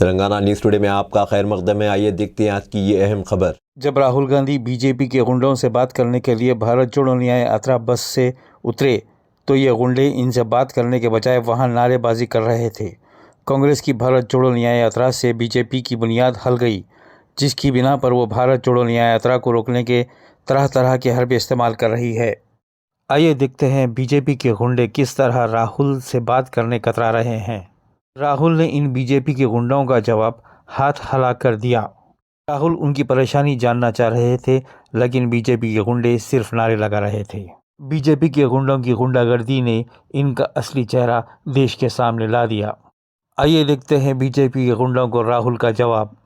Telangana news today में आपका खैर मकदम है। आइए देखते हैं आज की ये अहम खबर। जब राहुल गांधी बीजेपी के गुंडों से बात करने के लिए भारत जोड़ो न्याय यात्रा बस से उतरे तो ये गुंडे इनसे बात करने के बजाय वहां नारेबाजी कर रहे थे। कांग्रेस की भारत जोड़ो न्याय यात्रा से बीजेपी की बुनियाद हल गई, जिसकी बिना पर वो भारत जोड़ो न्याय यात्रा को रोकने के तरह तरह के हरबे इस्तेमाल कर रही है। आइए देखते हैं बीजेपी के गुंडे किस तरह राहुल से बात करने कतरा रहे हैं। राहुल ने इन बीजेपी के गुंडों का जवाब हाथ हिला कर दिया। राहुल उनकी परेशानी जानना चाह रहे थे, लेकिन बीजेपी के गुंडे सिर्फ नारे लगा रहे थे। बीजेपी के गुंडों की गुंडागर्दी ने इनका असली चेहरा देश के सामने ला दिया। आइए देखते हैं बीजेपी के गुंडों को राहुल का जवाब।